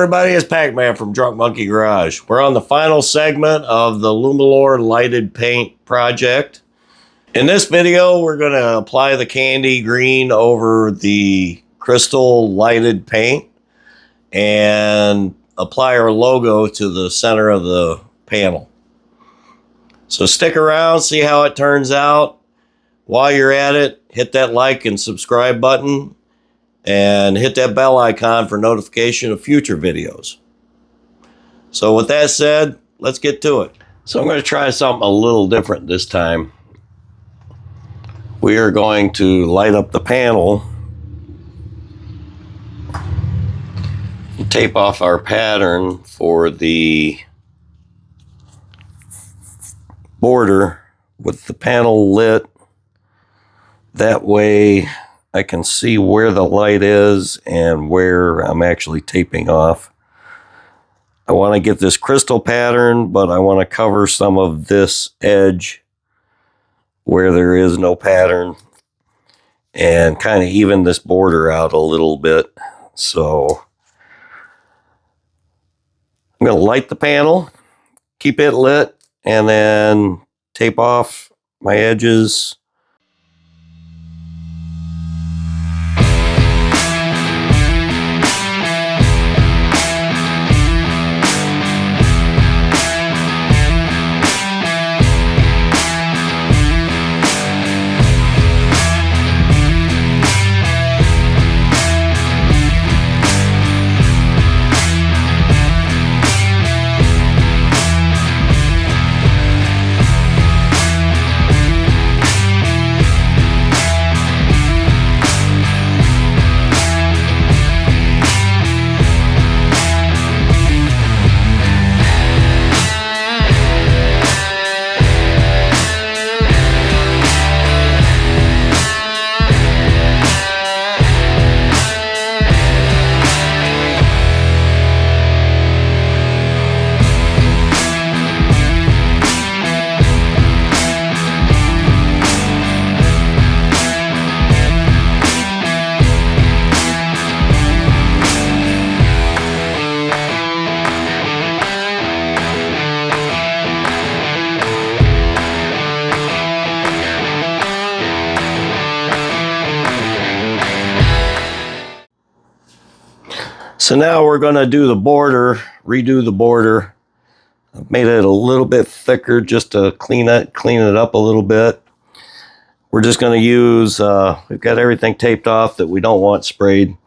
everybody, it's Pac-Man from Drunk Monkey Garage. We're on the final segment of the Lumilor lighted paint project. In this video, we're going to apply the candy green over the crystal lighted paint and apply our logo to the center of the panel. So stick around, see how it turns out. While you're at it, hit that like and subscribe button and hit that bell icon for notification of future videos. So with that said, let's get to it. So I'm going to try something a little different this time. We are going to light up the panel and tape off our pattern for the border with the panel lit. That way I can see where the light is and where I'm actually taping off. I want to get this crystal pattern, but I want to cover some of this edge where there is no pattern and kind of even this border out a little bit. So I'm going to light the panel, keep it lit, and then tape off my edges. So now we're going to do the border, redo the border. I've made it a little bit thicker just to clean it up a little bit. We're just going to use, we've got everything taped off that we don't want sprayed.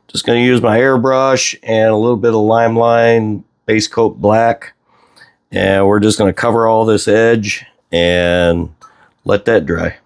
Just going to use my airbrush and a little bit of LimeLine base coat black. And we're just going to cover all this edge and let that dry.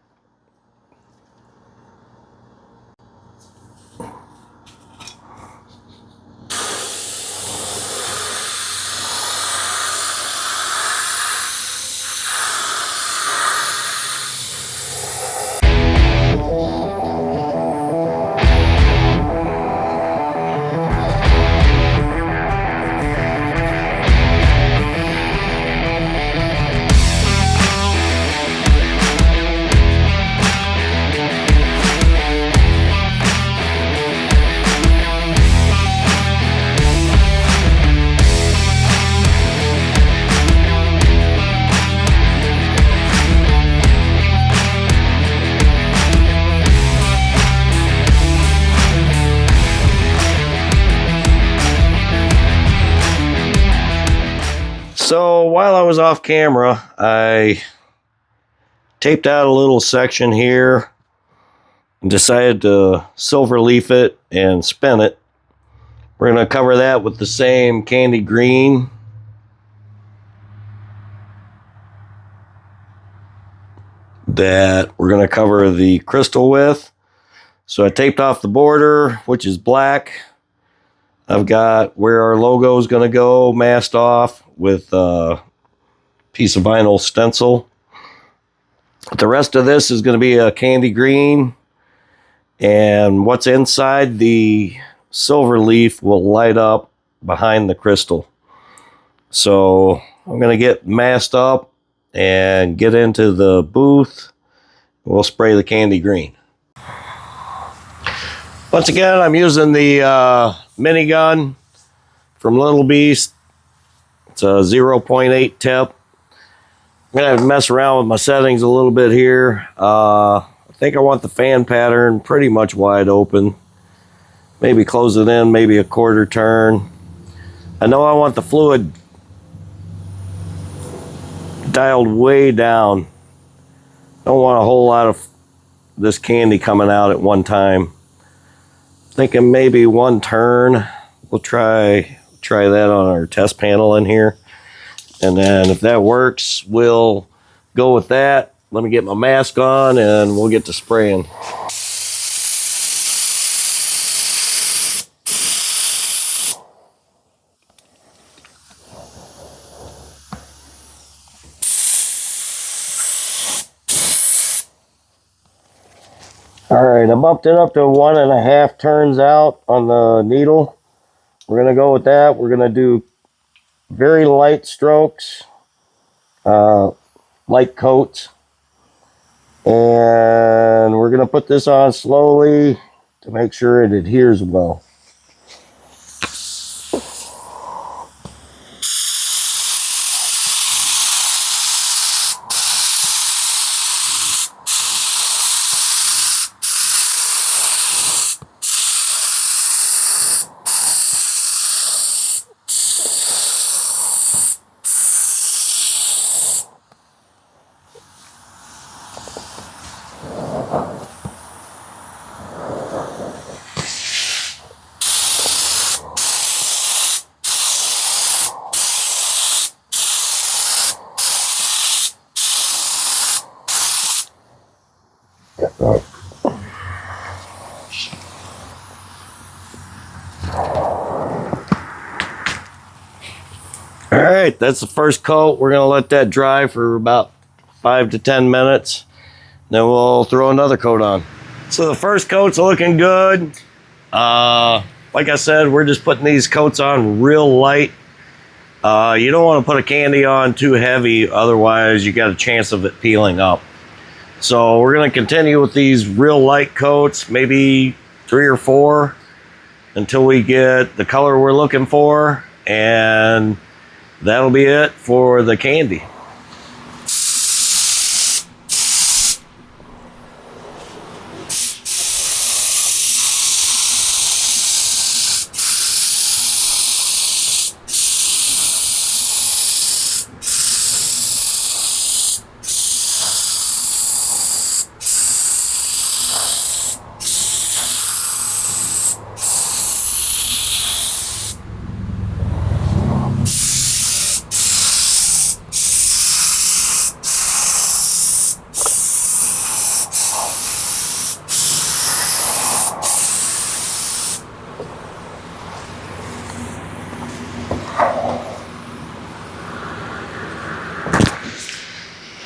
So while I was off camera, I taped out a little section here and decided to silver leaf it and spin it. We're going to cover that with the same candy green. That we're going to cover the crystal with. So I taped off the border, which is black. I've got where our logo is going to go masked off with a piece of vinyl stencil. The rest of this is going to be a candy green, and what's inside the silver leaf will light up behind the crystal. So I'm going to get masked up and get into the booth. We'll spray the candy green. Once again, I'm using the minigun from Little Beast. It's a 0.8 tip. I'm going to have to mess around with my settings a little bit here. I think I want the fan pattern pretty much wide open. Maybe close it in, maybe a quarter turn. I know I want the fluid dialed way down. Don't want a whole lot of this candy coming out at one time. Thinking maybe one turn. We'll try that on our test panel in here. And then if that works, we'll go with that. Let me get my mask on and we'll get to spraying. All right, I bumped it up to 1.5 turns out on the needle. We're gonna go with that. We're gonna do very light strokes, light coats. And we're gonna put this on slowly to make sure it adheres well. All right, that's the first coat. We're gonna let that dry for about 5 to 10 minutes. Then we'll throw another coat on. So the first coat's looking good. Like I said, we're just putting these coats on real light. You don't want to put a candy on too heavy, otherwise you got a chance of it peeling up. So we're gonna continue with these real light coats, maybe 3 or 4, until we get the color we're looking for, and that'll be it for the candy.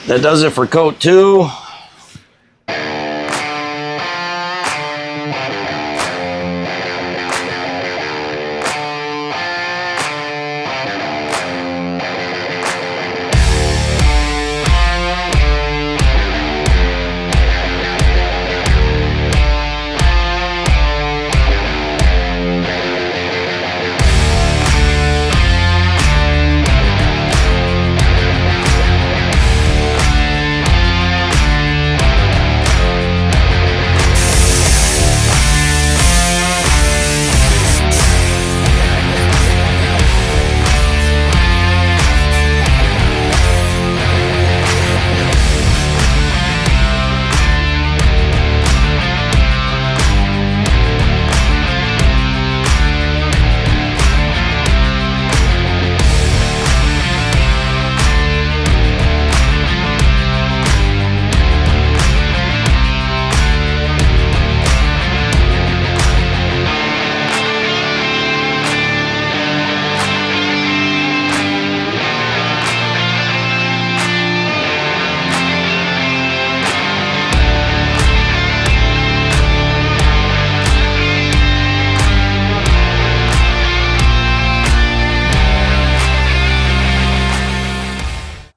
That does it for coat 2.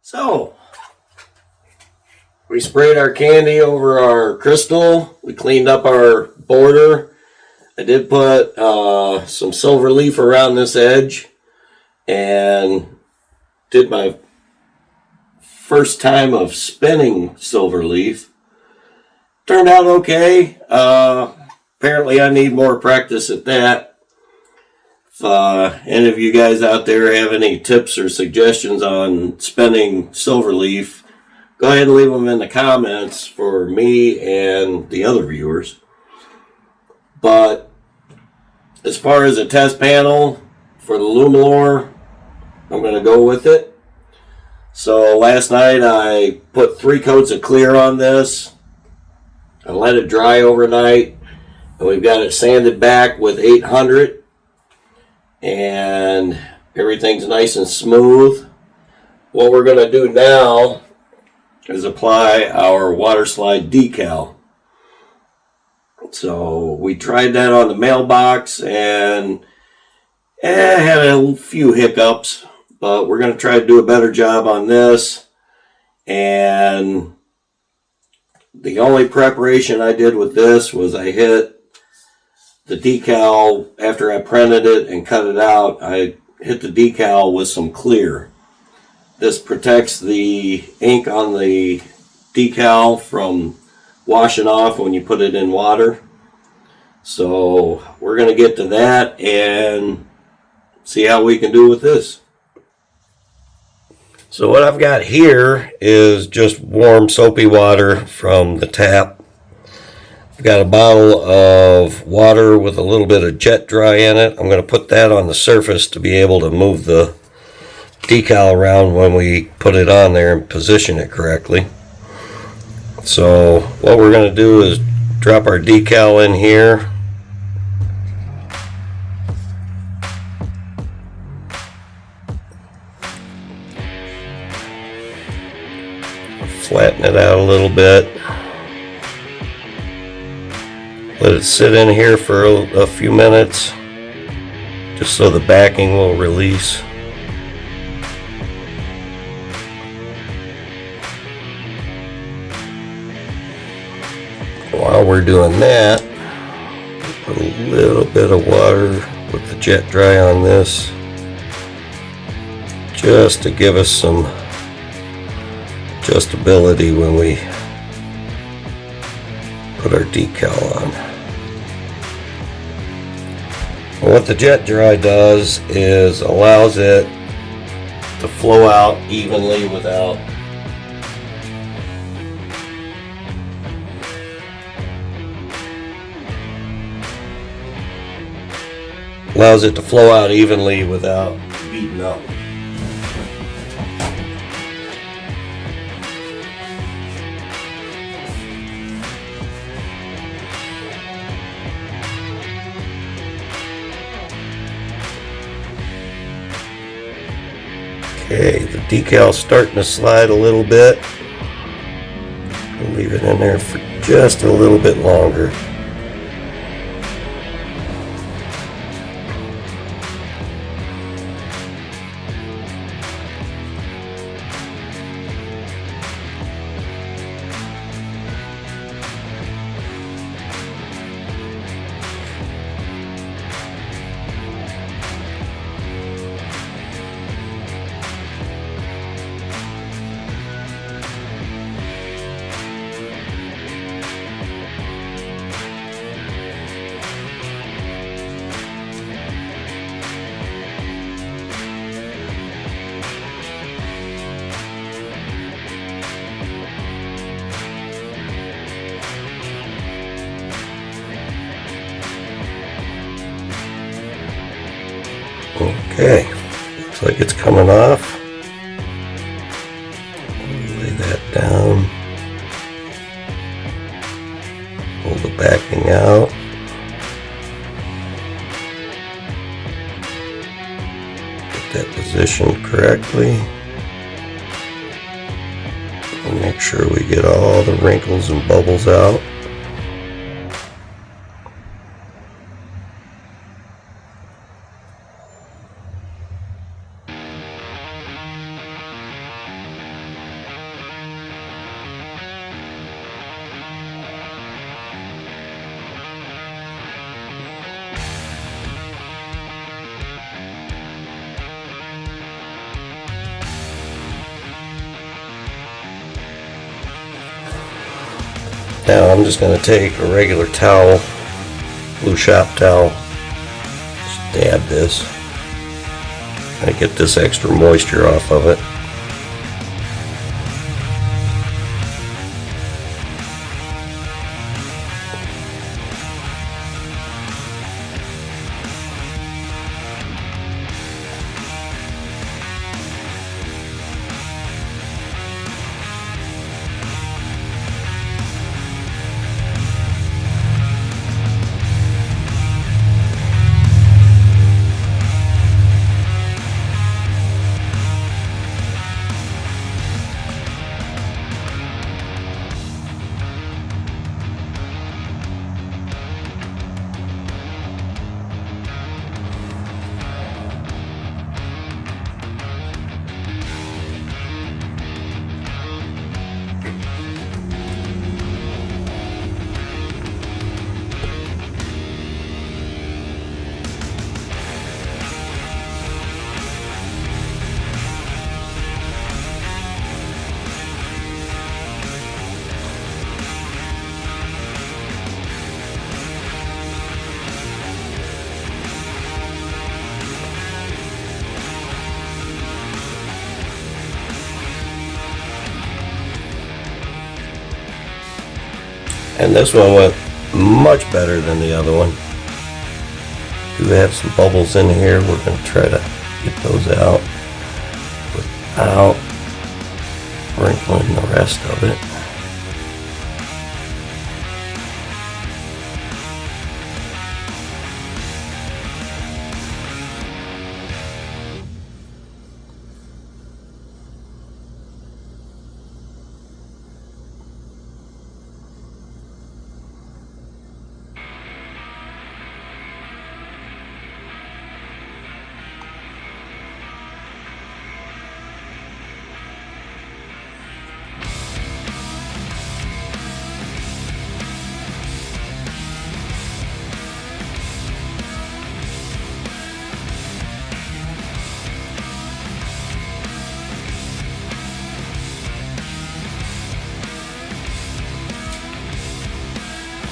So, we sprayed our candy over our crystal. We cleaned up our border. I did put some silver leaf around this edge and did my first time of spinning silver leaf. Turned out okay. Apparently I need more practice at that. If any of you guys out there have any tips or suggestions on spinning silver leaf, go ahead and leave them in the comments for me and the other viewers. But as far as a test panel for the Lumilor, I'm going to go with it. So last night I put 3 coats of clear on this. I let it dry overnight. And we've got it sanded back with 800. And everything's nice and smooth. What we're going to do now is apply our water slide decal. So we tried that on the mailbox and had a few hiccups, but we're going to try to do a better job on this. And the only preparation I did with this was I hit the decal after I printed it and cut it out. I hit the decal with some clear. This protects the ink on the decal from washing off when you put it in water. So we're going to get to that and see how we can do with this. So what I've got here is just warm soapy water from the tap. I've got a bottle of water with a little bit of jet dry in it. I'm going to put that on the surface to be able to move the decal around when we put it on there and position it correctly. So what we're going to do is drop our decal in here. Flatten it out a little bit. Let it sit in here for a few minutes just so the backing will release. While we're doing that, put a little bit of water with the jet dry on this just to give us some adjustability when we put our decal on. And what the jet dry does is allows it to flow out evenly without beating up. Okay, the decal's starting to slide a little bit. I'll leave it in there for just a little bit longer. Okay, looks like it's coming off. Lay that down. Pull the backing out. Get that positioned correctly. And make sure we get all the wrinkles and bubbles out. Now I'm just going to take a regular towel, blue shop towel, just dab this, and get this extra moisture off of it. And this one went much better than the other one. Do have some bubbles in here. We're going to try to get those out without wrinkling the rest of it.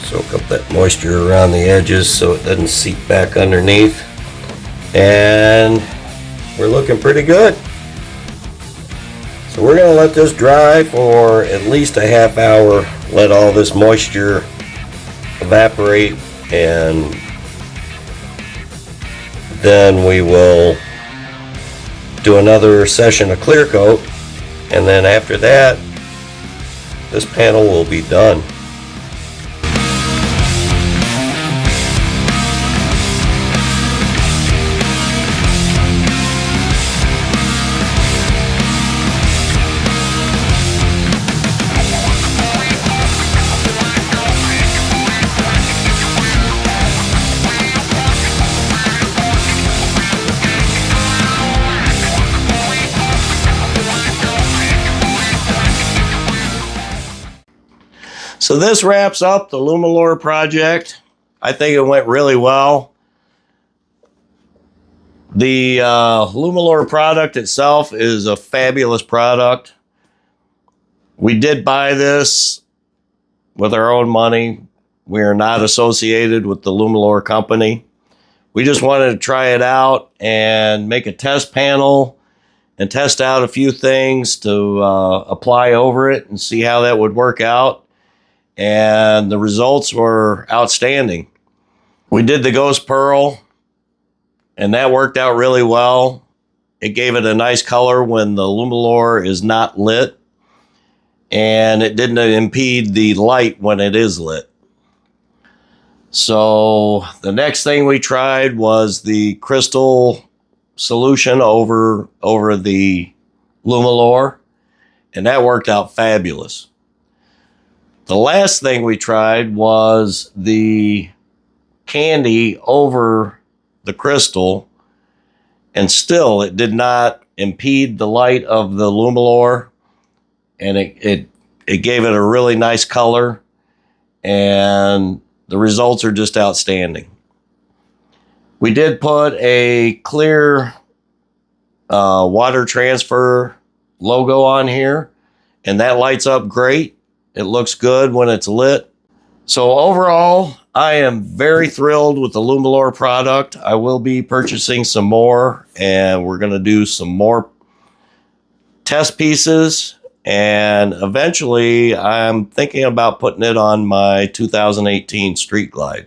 Soak up that moisture around the edges so it doesn't seep back underneath. And we're looking pretty good. So we're going to let this dry for at least a half hour. Let all this moisture evaporate, and then we will do another session of clear coat, and then after that this panel will be done. So this wraps up the Lumilor project. I think it went really well. The Lumilor product itself is a fabulous product. We did buy this with our own money. We are not associated with the Lumilor company. We just wanted to try it out and make a test panel and test out a few things to apply over it and see how that would work out. And the results were outstanding. We did the Ghost Pearl, and that worked out really well. It gave it a nice color when the Lumilor is not lit, and it didn't impede the light when it is lit. So the next thing we tried was the crystal solution over the Lumilor, and that worked out fabulous. The last thing we tried was the candy over the crystal, and still it did not impede the light of the Lumilor, and it gave it a really nice color, and the results are just outstanding. We did put a clear water transfer logo on here, and that lights up great. It looks good when it's lit. So overall, I am very thrilled with the Lumilor product. I will be purchasing some more, and we're going to do some more test pieces. And eventually, I'm thinking about putting it on my 2018 Street Glide.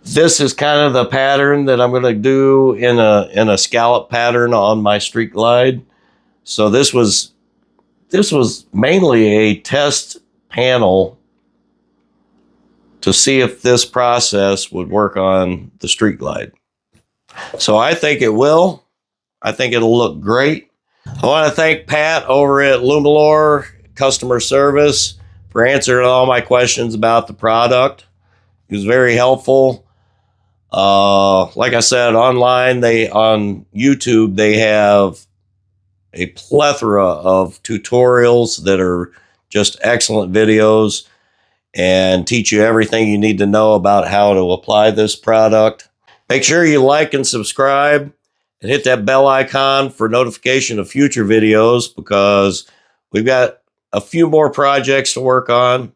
This is kind of the pattern that I'm going to do in a scallop pattern on my Street Glide. So this was mainly a test panel to see if this process would work on the Street Glide. So I think it will. I think it'll look great. I want to thank Pat over at Lumilor Customer Service for answering all my questions about the product. He was very helpful. Like I said, on YouTube, they have a plethora of tutorials that are just excellent videos and teach you everything you need to know about how to apply this product. Make sure you like and subscribe and hit that bell icon for notification of future videos, because we've got a few more projects to work on.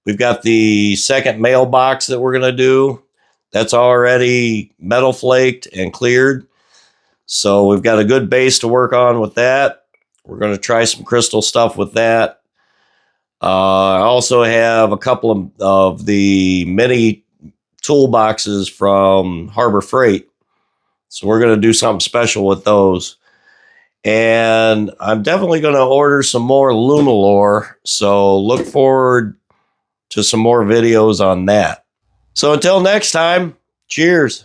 We've got the second mailbox that we're going to do. That's already metal flaked and cleared. So we've got a good base to work on with that. We're going to try some crystal stuff with that. I also have a couple of the mini toolboxes from Harbor Freight. So we're going to do something special with those. And I'm definitely going to order some more Lumilor. So look forward to some more videos on that. So until next time, cheers.